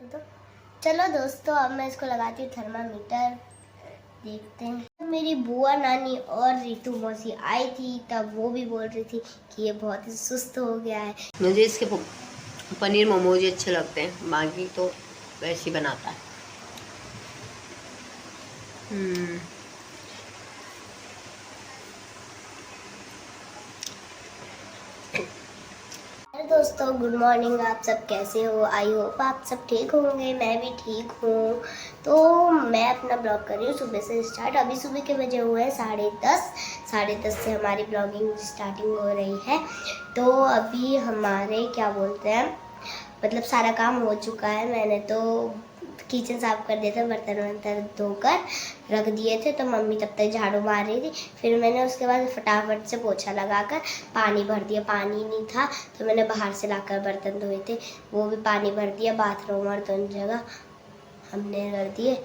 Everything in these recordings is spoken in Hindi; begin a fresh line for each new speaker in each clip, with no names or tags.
तो चलो दोस्तों, अब मैं इसको लगाती हूँ थर्मामीटर, देखते हैं। मेरी बुआ नानी और रितु मौसी आई थी, तब वो भी बोल रही थी कि ये बहुत ही सुस्त हो गया है।
मुझे इसके पनीर मोमोज अच्छे लगते हैं, बाकी तो वैसे ही बनाता है।
दोस्तों गुड मॉर्निंग, आप सब कैसे हो? आई होप आप सब ठीक होंगे, मैं भी ठीक हूँ। तो मैं अपना ब्लॉग कर रही हूँ सुबह से स्टार्ट। अभी सुबह के बजे हुए हैं 10:30। 10:30 से हमारी ब्लॉगिंग स्टार्टिंग हो रही है। तो अभी हमारे क्या बोलते हैं, मतलब सारा काम हो चुका है। मैंने तो किचन साफ कर दिया था, बर्तन वर्तन धोकर रख दिए थे, तो मम्मी तब तक झाड़ू मार रही थी। फिर मैंने उसके बाद फटाफट से पोछा लगाकर पानी भर दिया। पानी नहीं था तो मैंने बाहर से लाकर बर्तन धोए थे, वो भी पानी भर दिया। बाथरूम और दोनों जगह हमने कर दिए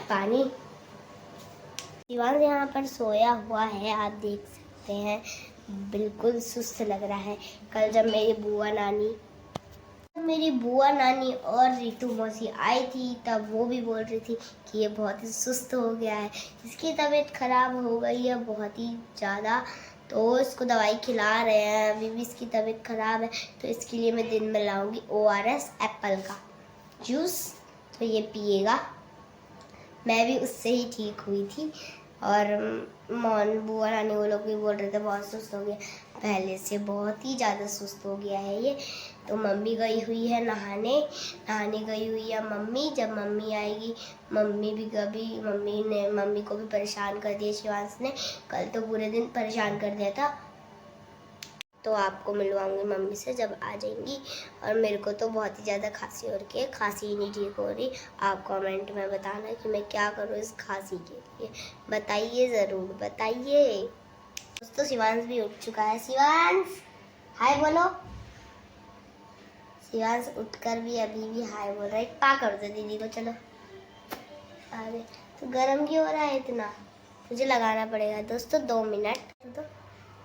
पानी। शिवांश यहाँ पर सोया हुआ है, आप देख सकते हैं, बिल्कुल सुस्त लग रहा है। कल जब मेरी बुआ नानी और रितु मौसी आई थी, तब वो भी बोल रही थी कि ये बहुत ही सुस्त हो गया है, इसकी तबीयत खराब हो गई है बहुत ही ज़्यादा। तो इसको दवाई खिला रहे हैं, अभी भी इसकी तबीयत खराब है। तो इसके लिए मैं दिन में लाऊंगी ORS एप्पल का जूस, तो ये पिएगा। मैं भी उससे ही ठीक हुई थी। और बुआ नानी वो लोग भी बोल रहे थे बहुत सुस्त हो गया, पहले से बहुत ही ज़्यादा सुस्त हो गया है ये। तो मम्मी गई हुई है नहाने गई हुई है मम्मी। जब मम्मी आएगी, मम्मी को भी परेशान कर दिया शिवांश ने। कल तो पूरे दिन परेशान कर दिया था। तो आपको मिलवाऊंगी मम्मी से जब आ जाएंगी। और मेरे को तो बहुत ही ज़्यादा खांसी हो रही है, खांसी ही नहीं ठीक हो रही। आप कमेंट में बताना कि मैं क्या करूँ इस खांसी के लिए, बताइए, ज़रूर बताइए। दोस्तों शिवांश भी उठ चुका है। शिवांश हाय बोलो। शिवांश उठकर भी अभी भी हाय बोल रहा है। पा कर दो दीदी को, चलो। अरे तो गर्म क्यों हो रहा है इतना? मुझे लगाना पड़ेगा दोस्तों, 2 मिनट। तो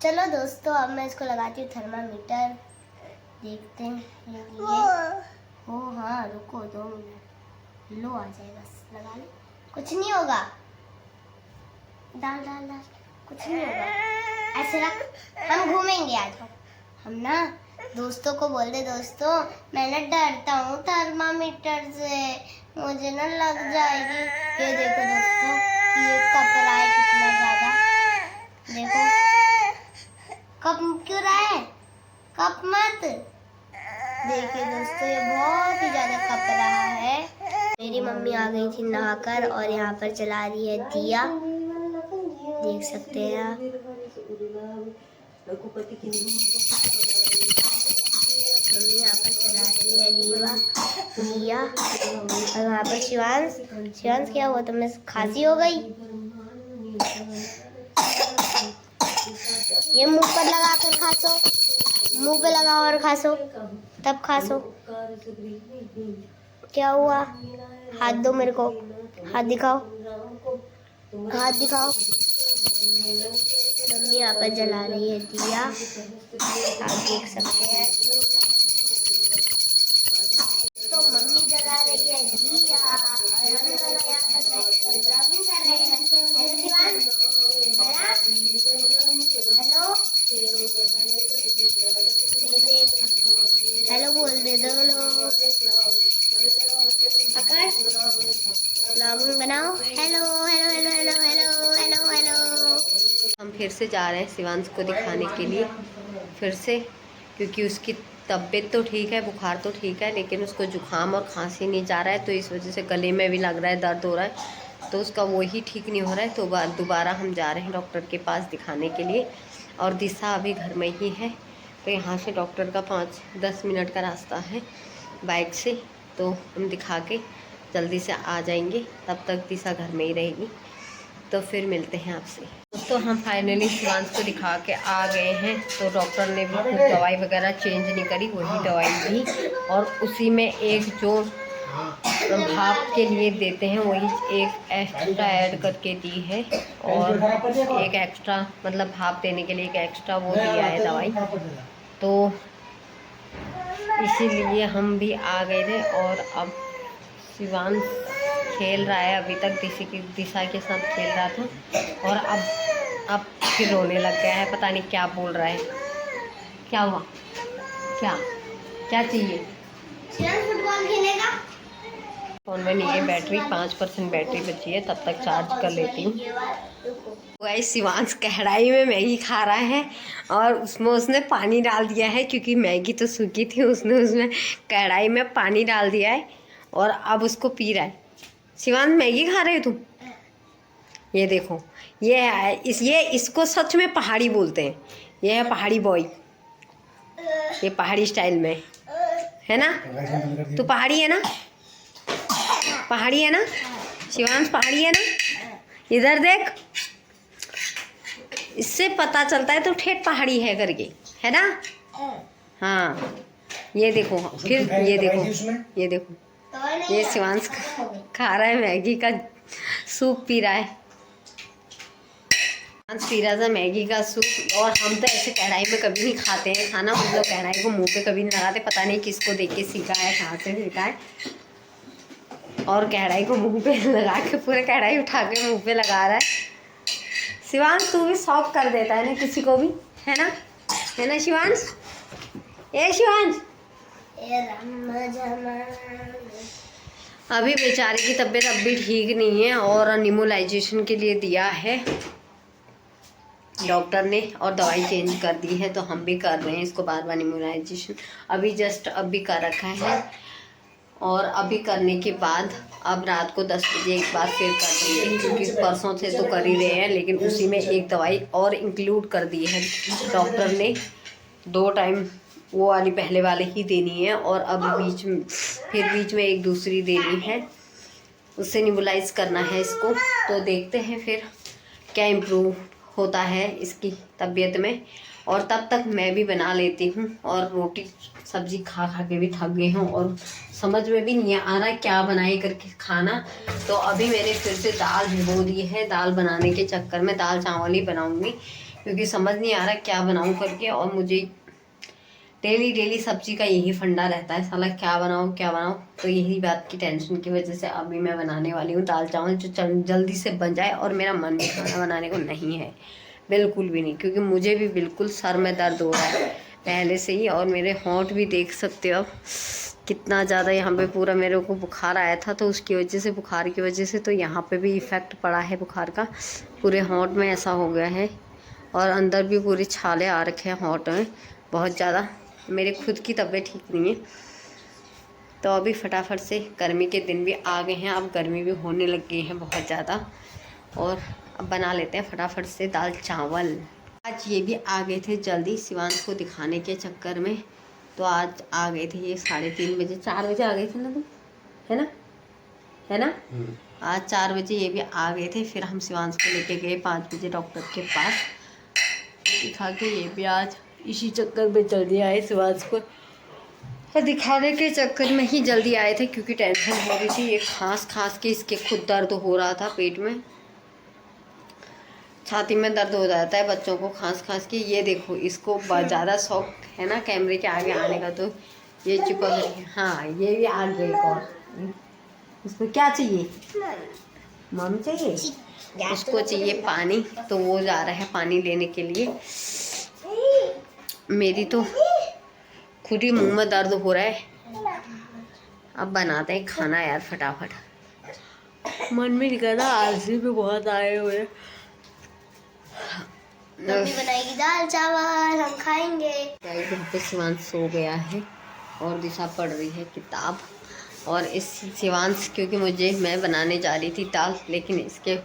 चलो दोस्तों, अब मैं इसको लगाती हूँ थर्मामीटर, देखते हैं ये। ओ हाँ रुको 2 मिनट, लो आ जाए, बस लगा लो, कुछ नहीं होगा। डाल डाल डाल, कुछ नहीं होगा, ऐसे रख। हम घूमेंगे आज, हम ना दोस्तों को बोल दे, दोस्तों मैं ना डरता हूँ थर्मामीटर से, मुझे ना लग जाएगी। ये देखो दोस्तों, ये कप रहा है कितना ज्यादा, देखो कप क्यों रहा है, कप मत। देखिए दोस्तों, ये बहुत ही ज्यादा कप रहा है। मेरी मम्मी आ गई थी नहाकर और यहाँ पर जला रही है दिया, देख सकते हैं आप। मम्मी यहाँ पर चला रही है दिया। और वहाँ पर शिवांश क्या हुआ, तुम्हें खांसी हो गई? ये मुंह पर लगा कर खासो, मुंह पे लगाओ और खासो, तब खासो। क्या हुआ? हाथ दो मेरे को, हाथ दिखाओ, हाथ दिखाओ। मम्मी यहाँ पर जला रही है दिया, आप देख सकते हैं। तो मम्मी जला रही है दिया और हम दोनों यहाँ पर बैठकर ब्लॉगिंग कर रहे हैं। हेलो शिवांश, हेलो बोल दे दो लोग, पकड़ ब्लॉगिंग बनाओ। Hello hello hello hello hello hello hello.
हम फिर से जा रहे हैं शिवांश को दिखाने के लिए, फिर से, क्योंकि उसकी तबीयत तो ठीक है, बुखार तो ठीक है, लेकिन उसको जुकाम और खांसी नहीं जा रहा है, तो इस वजह से गले में भी लग रहा है, दर्द हो रहा है, तो उसका वही ठीक नहीं हो रहा है। तो दोबारा हम जा रहे हैं डॉक्टर के पास दिखाने के लिए। और दिशा अभी घर में ही है, तो यहाँ से डॉक्टर का 5-10 मिनट का रास्ता है बाइक से, तो हम दिखा के जल्दी से आ जाएंगे। तब तक दिशा घर में ही रहेगी, तो फिर मिलते हैं आपसे। तो हम फाइनली शिवांश को दिखा के आ गए हैं। तो डॉक्टर ने भी कुछ दवाई वगैरह चेंज नहीं करी, वही दवाई दी, और उसी में एक जो भाप के लिए देते हैं वही एक एक्स्ट्रा ऐड करके दी है, और एक एक्स्ट्रा मतलब भाप देने के लिए एक एक्स्ट्रा वो दिया है दवाई। तो इसीलिए हम भी आ गए थे। और अब शिवांश खेल रहा है, अभी तक दिशा के साथ खेल रहा था और अब फिर रोने लग गया है। पता नहीं क्या बोल रहा है। क्या हुआ? क्या क्या चाहिए?
फुटबॉल खेलेगा।
फ़ोन में नहीं है बैटरी, 5% बैटरी बची है, तब तक चार्ज कर लेती हूँ। गाइस शिवांश कढ़ाई में मैगी खा रहा है और उसमें उसने पानी डाल दिया है, क्योंकि मैगी तो सूखी थी। उसने उसमें कढ़ाई में पानी डाल दिया है और अब उसको पी रहा है। शिवांश मैगी खा रहे हो तुम? ये देखो, ये इसको सच में पहाड़ी बोलते हैं। ये है पहाड़ी बॉय, ये पहाड़ी स्टाइल में है ना। तू पहाड़ी है ना? पहाड़ी है ना शिवांश? पहाड़ी है ना? इधर देख, इससे पता चलता है तो ठेठ पहाड़ी है करके, है ना। हाँ ये देखो, फिर ये देखो, ये देखो, ये शिवांश खा रहा है मैगी का सूप, पी रहा है। शिवांश पी रहा था मैगी का सूप। और हम तो ऐसे कढ़ाई में कभी नहीं खाते हैं खाना, मतलब कढ़ाई को मुंह पे कभी नहीं लगाते। पता नहीं किसको देख के सीखा है, कहाँ से सीखा है। और कढ़ाई को मुंह पे लगा के, पूरे कढ़ाई उठा के मुंह पे लगा रहा है। शिवांश तू भी शौक कर देता है ना किसी को भी, है ना? है ना शिवांश? ए शिवांश, अभी बेचारे की तबीयत अब भी ठीक नहीं है और निमोलाइजेशन के लिए दिया है डॉक्टर ने और दवाई चेंज कर दी है, तो हम भी कर रहे हैं इसको बार बार निमोलाइजेशन। अभी जस्ट अभी कर रखा है और अभी करने के बाद अब रात को 10 बजे एक बार फिर कर देंगे, क्योंकि परसों से तो कर ही रहे हैं, लेकिन उसी में एक दवाई और इंक्लूड कर दी है डॉक्टर ने। 2 टाइम वो वाली पहले वाले ही देनी है और अब बीच में एक दूसरी देनी है, उससे निबुलाइज करना है इसको। तो देखते हैं फिर क्या इम्प्रूव होता है इसकी तबीयत में। और तब तक मैं भी बना लेती हूँ, और रोटी सब्जी खा खा के भी थक गई हूँ और समझ में भी नहीं आ रहा क्या बनाए करके खाना। तो अभी मैंने फिर से दाल भिगो दी है। दाल बनाने के चक्कर में दाल चावल ही बनाऊँगी, क्योंकि समझ नहीं आ रहा क्या बनाऊँ करके। और मुझे डेली सब्जी का यही फंडा रहता है, साला क्या बनाऊँ। तो यही बात की टेंशन की वजह से अभी मैं बनाने वाली हूँ दाल चावल, जो जल्दी से बन जाए। और मेरा मन भी खाना बनाने को नहीं है, बिल्कुल भी नहीं, क्योंकि मुझे भी बिल्कुल सर में दर्द हो रहा है पहले से ही। और मेरे होंठ भी देख सकते हो अब कितना ज़्यादा, यहाँ पे पूरा मेरे को बुखार आया था, तो उसकी वजह से, बुखार की वजह से तो यहाँ पे भी इफ़ेक्ट पड़ा है बुखार का। पूरे होंठ में ऐसा हो गया है और अंदर भी पूरी छाले आ रखे हैं होंठ में बहुत ज़्यादा। मेरे खुद की तबीयत ठीक नहीं है। तो अभी फटाफट से, गर्मी के दिन भी आ गए हैं, अब गर्मी भी होने लग गई है बहुत ज़्यादा, और अब बना लेते हैं फटाफट से दाल चावल। आज ये भी आ गए थे जल्दी शिवांश को दिखाने के चक्कर में। तो आज आ गए थे ये 3:30 बजे, 4 बजे आ गए थे ना तुम, है ना? आज 4 बजे ये भी आ गए थे। फिर हम शिवांश को लेके गए 5 बजे डॉक्टर के पास दिखा के। ये भी आज इसी चक्कर में जल्दी आए शिवांश को दिखाने के चक्कर में ही जल्दी आए थे, क्योंकि टेंशन हो रही थी। ये खांस के इसके खुद दर्द हो रहा था पेट में, छाती में दर्द हो जाता है बच्चों को खांस के। ये देखो, इसको ज़्यादा शौक है ना कैमरे के आगे आने का, तो ये चिपक रही है। हाँ ये भी आ गई। और इसको क्या चाहिए? मम्मी चाहिए, उसको चाहिए पानी, तो वो जा रहा है पानी लेने के लिए। मेरी तो खुद ही मुंह में दर्द हो रहा है। अब बनाते हैं खाना यार फटाफट, मन में नहीं कर रहा, आलसी भी बहुत आए हुए।
मम्मी बनाएगी दाल चावल, हम खाएंगे।
यहाँ पे शिवांश सो गया है और दिशा पढ़ रही है किताब। और इस शिवांश, क्योंकि मैं बनाने जा रही थी दाल, लेकिन इसके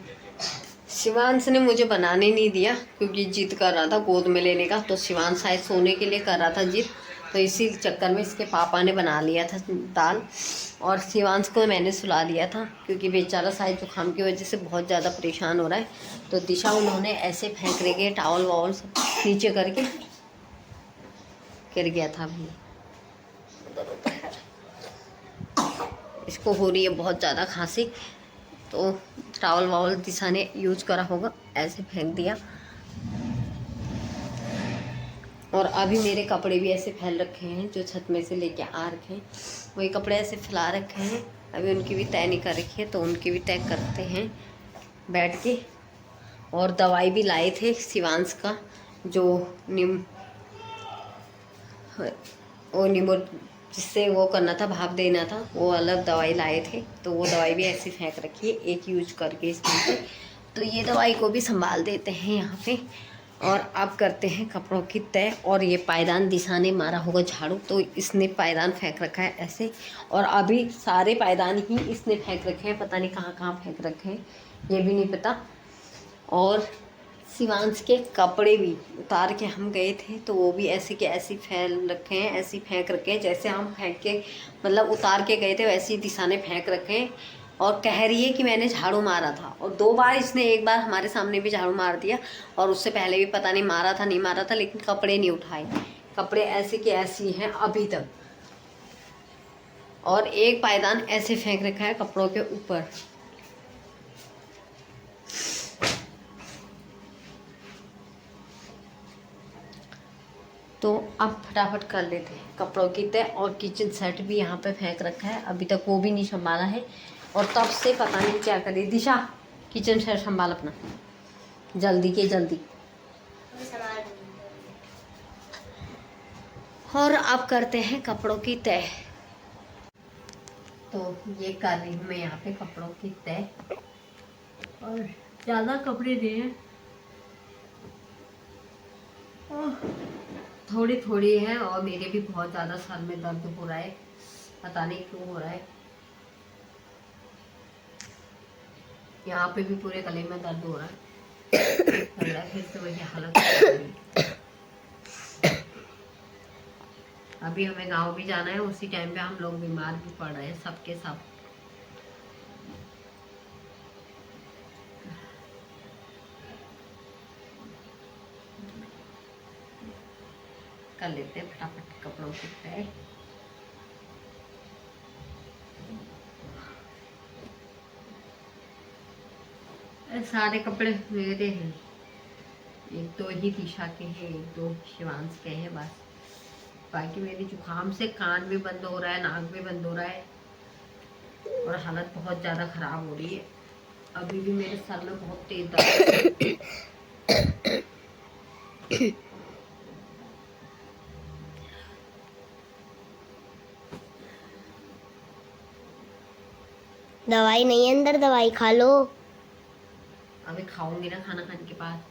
शिवांश ने मुझे बनाने नहीं दिया, क्योंकि जिद कर रहा था गोद में लेने का। तो शिवांश शायद सोने के लिए कर रहा था जिद, तो इसी चक्कर में इसके पापा ने बना लिया था दाल, और शिवांश को मैंने सुला दिया था, क्योंकि बेचारा शायद जुकाम की वजह से बहुत ज़्यादा परेशान हो रहा है। तो दिशा उन्होंने ऐसे फेंक रहे टावल वावल सब नीचे करके, गिर गया था अभी। इसको हो रही है बहुत ज़्यादा खांसी, तो टावल वावल दिशा ने यूज करा होगा, ऐसे फेंक दिया। और अभी मेरे कपड़े भी ऐसे फैल रखे हैं जो छत में से लेके आ रखे हैं, वही कपड़े ऐसे फैला रखे हैं। अभी उनकी भी तय नहीं कर रखी है, तो उनकी भी तय करते हैं बैठ के। और दवाई भी लाए थे शिवांश का, जो नींबू जिससे वो करना था, भाप देना था, वो अलग दवाई लाए थे, तो वो दवाई भी ऐसी फेंक रखी है एक यूज करके इसमें से। तो ये दवाई को भी संभाल देते हैं यहाँ पे। और अब करते हैं कपड़ों की तय। और ये पायदान दिशा ने मारा होगा झाड़ू, तो इसने पायदान फेंक रखा है ऐसे। और अभी सारे पायदान ही इसने फेंक रखे हैं, पता नहीं कहाँ कहाँ फेंक रखे हैं, ये भी नहीं पता। और शिवांश के कपड़े भी उतार के हम गए थे, तो वो भी ऐसे के ऐसे फैल रखे हैं, ऐसे फेंक रखे हैं जैसे हम फेंक के मतलब उतार के गए थे, वैसे ही दिशा ने फेंक रखे हैं। और कह रही है कि मैंने झाड़ू मारा था, और 2 बार इसने, एक बार हमारे सामने भी झाड़ू मार दिया, और उससे पहले भी पता नहीं मारा था नहीं मारा था, लेकिन कपड़े नहीं उठाए। कपड़े ऐसे के ऐसे ही हैं अभी तक। और एक पायदान ऐसे फेंक रखा है कपड़ों के ऊपर। तो अब फटाफट कर लेते हैं कपड़ों की तय। और किचन सेट भी यहाँ पे फेंक रखा है, अभी तक वो भी नहीं संभाला है, और तब से पता नहीं क्या करे। दिशा, किचन सेट संभाल अपना, जल्दी के जल्दी। और अब करते हैं कपड़ों की तय। तो ये कर रही हूँ मैं यहाँ पे कपड़ों की तय। और ज़्यादा कपड़े दिए, थोड़ी थोड़ी है, और मेरे भी बहुत ज़्यादा सर में दर्द हो रहा है, पता नहीं क्यों हो रहा है। यहाँ पे भी पूरे गले में दर्द हो रहा है, लग रहा है फिर से वही हालत हो रही है। अभी हमें गांव भी जाना है, उसी टाइम पे हम लोग बीमार भी पड़ रहे हैं सबके सब। कर लेते हैं फटाफट कपड़ों की तय। सारे कपड़े मेरे हैं, 1-2 ही दिशा के हैं, 1-2 शिवांश के हैं बस। बाकी मेरी जुकाम से कान भी बंद हो रहा है, नाक भी बंद हो रहा है, और हालत बहुत ज़्यादा ख़राब हो रही है। अभी भी मेरे सर में बहुत तेज दर्द।
दवाई नहीं है अंदर, दवाई खा लो।
अभी खाऊंगी ना खाना खाने के बाद,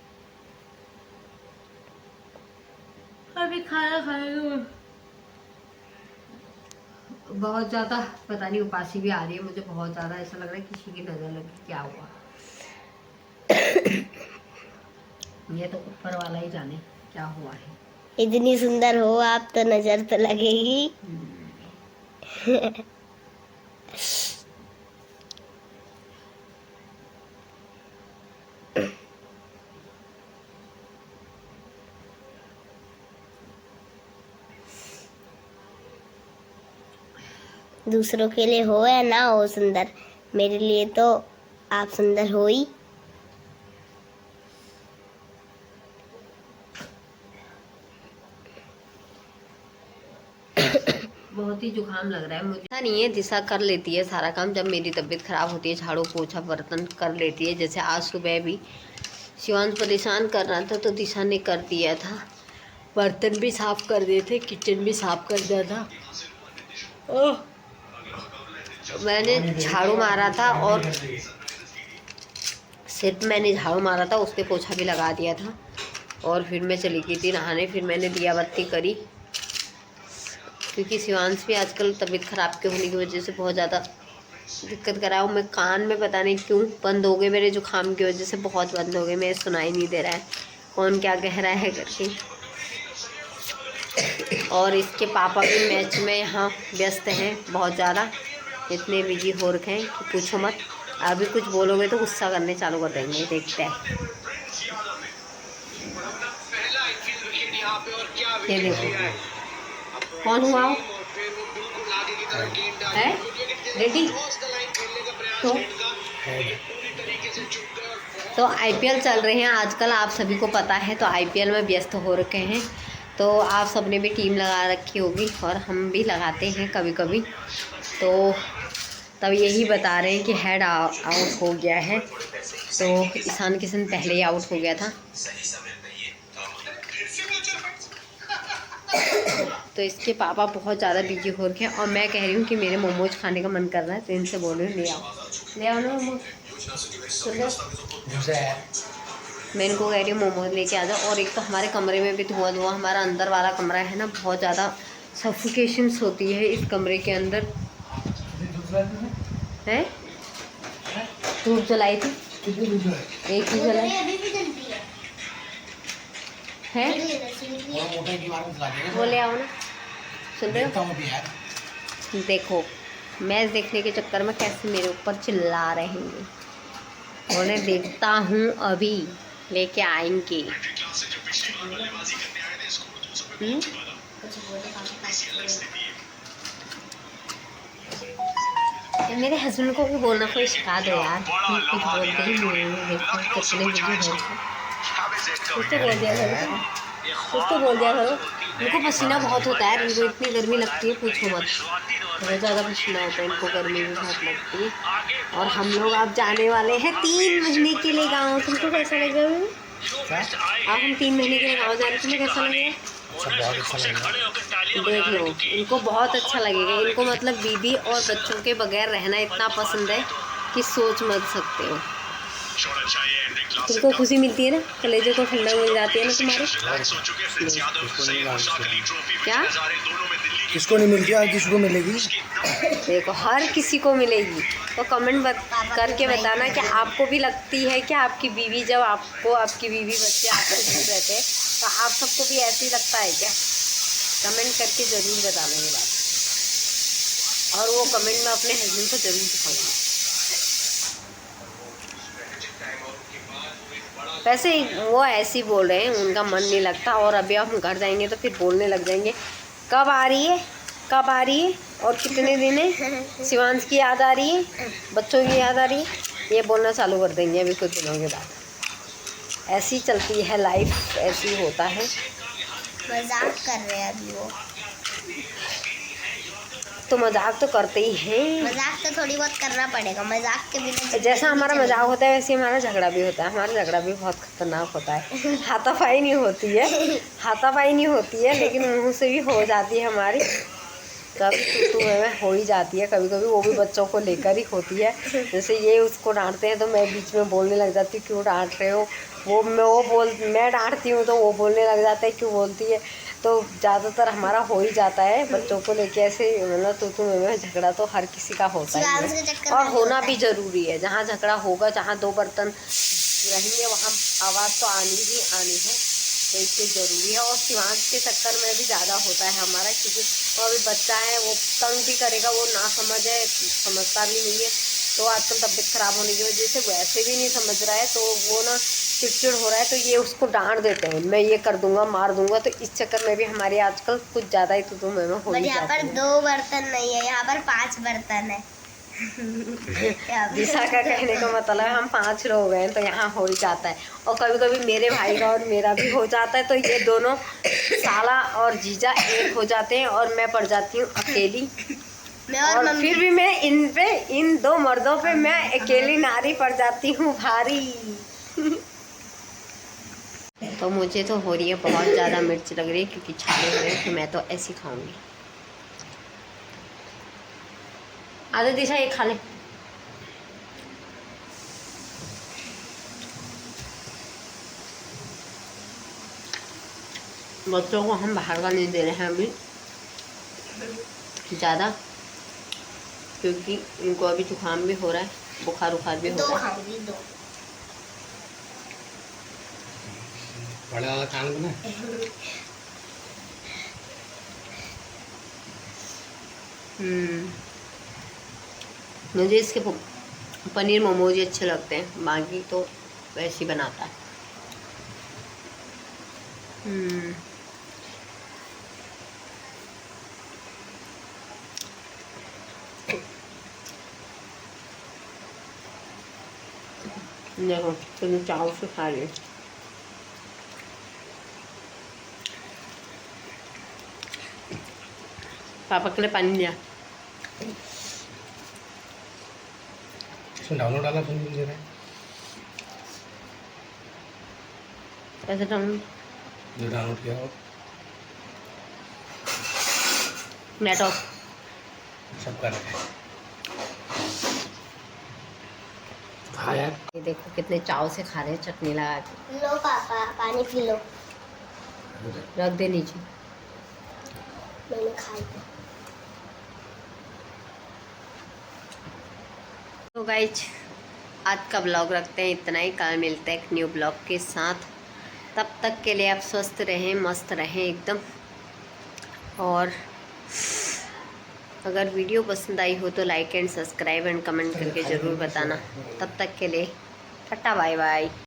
अभी खाना खाएंगे। बहुत ज़्यादा पता नहीं उपासी भी आ रही है मुझे, बहुत ज़्यादा ऐसा लग रहा है किसी की नज़र लगी, क्या हुआ। ये तो ऊपर वाला ही जाने क्या हुआ है।
इतनी सुंदर हो आप तो नजर तो लगेगी। दूसरों के लिए हो या ना हो सुंदर, मेरे लिए तो आप सुंदर हो ही।
बहुत ही जुकाम लग रहा है मुझे। ऐसा नहीं है, दिशा कर लेती है सारा काम, जब मेरी तबीयत ख़राब होती है झाड़ू पोछा बर्तन कर लेती है। जैसे आज सुबह भी शिवांश परेशान कर रहा था, तो दिशा ने कर दिया था, बर्तन भी साफ़ कर दिए थे, किचन भी साफ़ कर दिया था। ओह, मैंने झाड़ू मारा था, और सिर्फ मैंने झाड़ू मारा था, उसने पोछा भी लगा दिया था। और फिर मैं चली गई थी नहाने, फिर मैंने दिया बत्ती करी, क्योंकि शिवांश भी आजकल तबीयत ख़राब के होने की वजह से बहुत ज़्यादा दिक्कत कर रहा हूँ। मैं कान में पता नहीं क्यों बंद हो गए, मेरे जुकाम की वजह से बहुत बंद हो गए, मेरे सुनाई नहीं दे रहा है कौन क्या कह रहा है करके। और इसके पापा भी मैच में यहाँ व्यस्त हैं बहुत ज़्यादा, इतने बिजी हो रखे हैं कि पूछो मत। अभी कुछ बोलोगे तो गुस्सा करने चालू कर देंगे, देखते हैं। ये देखो कौन हुआ है रेडी। तो आईपीएल चल रहे हैं आजकल, आप सभी को पता है, तो आईपीएल में व्यस्त हो रखे हैं। तो आप सबने भी टीम लगा रखी होगी और हम भी लगाते हैं कभी कभी। तो तब यही बता रहे हैं कि हेड आउट हो गया है, तो ईशान किशन पहले ही आउट हो गया था। तो इसके पापा बहुत ज़्यादा बिजी हो रखे हैं और मैं कह रही हूँ कि मेरे मोमोज खाने का मन कर रहा है, तो इनसे बोल रही हूँ ले आओ ना मोमोज। मैं इनको कह रही हूँ मोमोज लेके आ जाओ। और एक तो हमारे कमरे में भी धुआं धुआं, हमारा अंदर वाला कमरा है ना, बहुत ज़्यादा सफोकेशंस होती है इस कमरे के अंदर। है धूप जलाई थी, एक ही जलाई है। वो ले आओ ना, सुन रहे हो? देखो मैच देखने के चक्कर में कैसे मेरे ऊपर चिल्ला रहे हैं। उन्हें देखता हूँ अभी लेके आएंगे। मेरे हस्बैंड को भी बोलना कोई सिखा दो यार, कुछ बोलते ही नहीं है। देखो कितने बिजी हैं, कुछ तो बोल दिया करो, कुछ तो बोल दिया करो। इनको पसीना बहुत होता है, इनको इतनी गर्मी लगती है पूछो मत, बहुत ज़्यादा पसीना होता है इनको, गर्मी भी बहुत लगती है। और हम लोग अब जाने वाले हैं 3 महीने के लिए गाँव। तुमको कैसा लगेगा? अब हम 3 महीने के लिए गाँव जा रहे हैं, तुम्हें कैसा लगेगा?
बहुत अच्छा लगेगा।
देख लो, इनको बहुत अच्छा लगेगा। इनको मतलब बीबी और बच्चों के बगैर रहना इतना पसंद है कि सोच मत सकते हो। तुमको खुशी मिलती है ना, कलेजे को ठंडक मिल जाती है ना तुम्हारे। क्या
किसको नहीं मिलती और किसको मिलेगी?
देखो हर किसी को मिलेगी। तो कमेंट करके बताना कि आपको भी लगती है कि आपकी बीवी, जब आपको आपकी बीवी बच्चे आपस में रहते हैं तो आप सबको भी ऐसे ही लगता है क्या? कमेंट करके ज़रूर बताना ये बात, और वो कमेंट में अपने हस्बैंड को ज़रूर दिखाऊंगी। वैसे वो ऐसे ही बोल रहे हैं, उनका मन नहीं लगता। और अभी हम घर जाएंगे तो फिर बोलने लग जाएंगे कब आ रही है, कब आ रही है, और कितने दिन है, शिवांश की याद आ रही है, बच्चों की याद आ रही है, ये बोलना चालू कर देंगे अभी कुछ दिनों के बाद। ऐसी चलती है लाइफ, ऐसी होता है।
मजाक कर रहे हैं अभी वो।
तो मजाक तो करते ही हैं,
मजाक तो थोड़ी बहुत करना पड़ेगा, मजाक के बिना
जैसा हमारा मजाक होता है वैसे हमारा झगड़ा भी होता है। हमारा झगड़ा भी बहुत खतरनाक होता है। हाथापाई नहीं होती है, हाथापाई नहीं होती है, लेकिन मुंह से भी हो जाती है हमारी। कभी तू में हो ही जाती है, कभी कभी वो भी बच्चों को लेकर ही होती है। जैसे ये उसको डांटते हैं तो मैं बीच में बोलने लग जाती हूँ क्यों डांट रहे हो। मैं डांटती हूँ तो वो बोलने लग जाता है क्यों बोलती है। तो ज़्यादातर हमारा हो ही जाता है बच्चों को लेके ऐसे, मतलब तू में झगड़ा तो हर किसी का होता है और होना भी ज़रूरी है। जहाँ झगड़ा होगा, जहाँ 2 बर्तन रहेंगे, वहाँ आवाज़ तो आनी ही आनी है, तो इसलिए ज़रूरी है। और शिवांश के चक्कर में भी ज़्यादा होता है हमारा, क्योंकि वो अभी बच्चा है, वो तंग भी करेगा, वो ना समझ है, समझता भी नहीं है। तो आजकल तबीयत ख़राब होने की वजह से वैसे भी नहीं समझ रहा है, तो वो ना चिड़चिड़ हो रहा है, तो ये उसको डांट देते हैं, मैं ये कर दूंगा, मार दूंगा। तो इस चक्कर में भी हमारी आजकल कुछ ज़्यादा ही तो मैं हो ही
यहाँ पर 2 बर्तन नहीं है, यहाँ पर 5 बर्तन है।
दिशा का कहने का मतलब हम 5 लोग हैं, तो यहाँ हो ही जाता है। और कभी कभी मेरे भाई का और मेरा भी हो जाता है, तो ये दोनों साला और जीजा एक हो जाते हैं और मैं पड़ जाती हूँ अकेली। और फिर भी मैं इन 2 मर्दों पे मैं अकेली नारी पड़ जाती हूँ भारी। तो मुझे तो हो रही है बहुत ज़्यादा मिर्च लग रही है, क्योंकि छाले हो रहे हैं, तो मैं तो ऐसी खाऊंगी। आधा दिशा ये खा ले। बच्चों को हम बाहर का नहीं दे रहे हैं अभी ज़्यादा, क्योंकि इनको अभी जुकाम भी हो रहा है, बुखार उखार भी हो रहा है।
बड़ा वाला कान बना।
मुझे इसके पनीर मोमोज ही अच्छे लगते हैं, बाकी तो वैसे ही बनाता है। देखो तुम चाव से खा रही। पापा के लिए पानी लिया।
इसमें डाउनलोड वाला फोन दे रहा है,
कैसे डाउनलोड?
जो डाउनलोड किया हो
नेट ऑफ।
सब कर रहे हैं। हाँ यार,
ये देखो कितने चाव से खा रहे हैं चटनी लगा के।
लो पापा पानी पी लो।
रख दे नीचे।
मैंने खा लिया।
तो गाइज आज का ब्लॉग रखते हैं इतना ही। कल मिलते हैं एक न्यू ब्लॉग के साथ। तब तक के लिए आप स्वस्थ रहें, मस्त रहें एकदम। और अगर वीडियो पसंद आई हो तो like and subscribe and comment करके ज़रूर बताना। तब तक के लिए टाटा बाय बाय।